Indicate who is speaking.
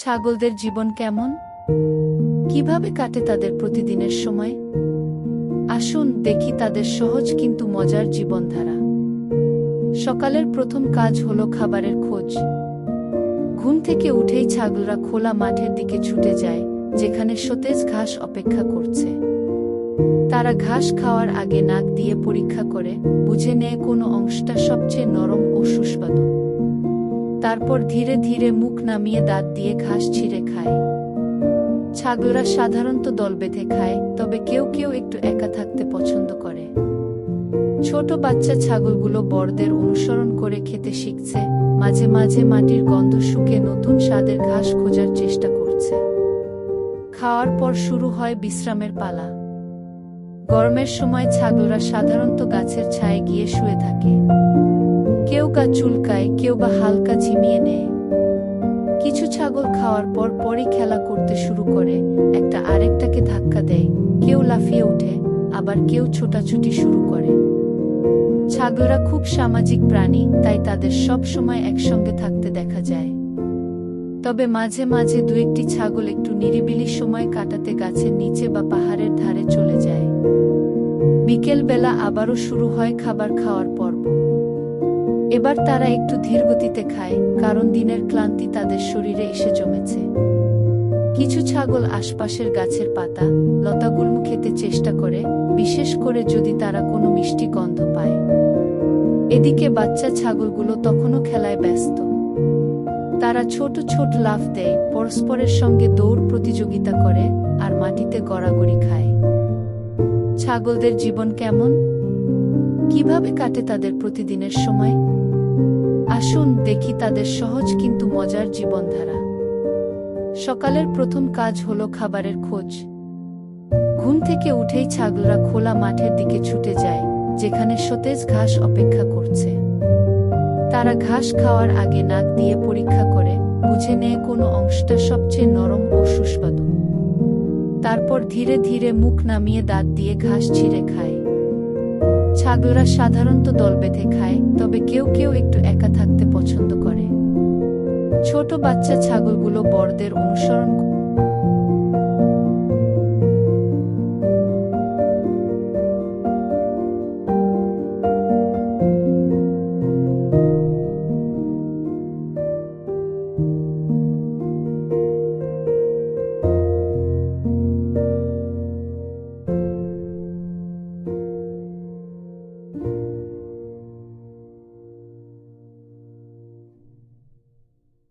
Speaker 1: ছাগলদের জীবন কেমন? কিভাবে কাটে তাদের প্রতিদিনের সময়? আসুন দেখি তাদের সহজ কিন্তু মজার জীবনধারা। সকালের প্রথম কাজ হলো খাবারের খোঁজ। ঘুম থেকে উঠেই ছাগলরা খোলা মাঠের দিকে ছুটে যায়, যেখানে সতেজ ঘাস অপেক্ষা করছে। তারা ঘাস খাওয়ার আগে নাক দিয়ে পরীক্ষা করে বুঝে নেয় কোনো অংশটা সবচেয়ে নরম ও সুস্বাদু। তারপর ধীরে ধীরে মুখ নামিয়ে দাঁত দিয়ে ঘাস ছিঁড়ে খায়। ছাগলরা সাধারণত দল বেঁধে খায়, তবে কেউ কেউ একটু একা থাকতে পছন্দ করে। ছোট বাচ্চা ছাগলগুলো বড়দের অনুসরণ করে খেতে শিখছে, মাঝে মাঝে মাটির গন্ধ শুকে নতুন স্বাদের ঘাস খোঁজার চেষ্টা করছে। খাওয়ার পর শুরু হয় বিশ্রামের পালা। গরমের সময় ছাগলরা সাধারণত গাছের ছায়ে গিয়ে শুয়ে থাকে। কেউ গা চুলকায়, কেউ বা হালকা ঝিমিয়ে নেয়। কিছু ছাগল খাওয়ার পর পরই খেলা করতে শুরু করে, একটা আরেকটাকে ধাক্কা দেয়, কেউ লাফিয়ে ওঠে, আবার কেউ ছোটাছুটি শুরু করে। ছাগলরা খুব সামাজিক প্রাণী, তাই তাদের সব সময় একসঙ্গে থাকতে দেখা যায়। তবে মাঝে মাঝে দু একটি ছাগল একটু নিরিবিলি সময় কাটাতে গাছের নিচে বা পাহাড়ের ধারে চলে যায়। বিকেলবেলা আবারও শুরু হয় খাবার খাওয়ার পর্ব। এবার তারা একটু ধীরগতিতে খায়, কারণ দিনের ক্লান্তি তাদের শরীরে এসে জমেছে। কিছু ছাগল আশপাশের গাছের পাতা, লতাগুল্ম খেতে চেষ্টা করে, বিশেষ করে যদি তারা কোনো মিষ্টি গন্ধ পায়। এদিকে বাচ্চা ছাগলগুলো তখনও খেলায় ব্যস্ত। তারা ছোট ছোট লাফ দেয়, পরস্পরের সঙ্গে দৌড় প্রতিযোগিতা করে, আর মাটিতে গড়াগড়ি খায়। ছাগলদের জীবন কেমন? কিভাবে কাটে তাদের প্রতিদিনের সময়? আসুন দেখি তাদের সহজ কিন্তু মজার জীবনধারা। সকালের প্রথম কাজ হলো খাবারের খোঁজ। ঘুম থেকে উঠেই ছাগলরা খোলা মাঠের দিকে ছুটে যায়, যেখানে সতেজ ঘাস অপেক্ষা করছে। তারা ঘাস খাওয়ার আগে নাক দিয়ে পরীক্ষা করে বুঝে নেয় কোনো অংশটা সবচেয়ে নরম ও সুস্বাদু। তারপর ধীরে ধীরে মুখ নামিয়ে দাঁত দিয়ে ঘাস ছিঁড়ে খায়। ছাগলরা সাধারণত দল বেঁধে খায়, তবে কেউ কেউ একটু একা থাকতে পছন্দ করে। ছোট বাচ্চা ছাগলগুলো বড়দের অনুসরণ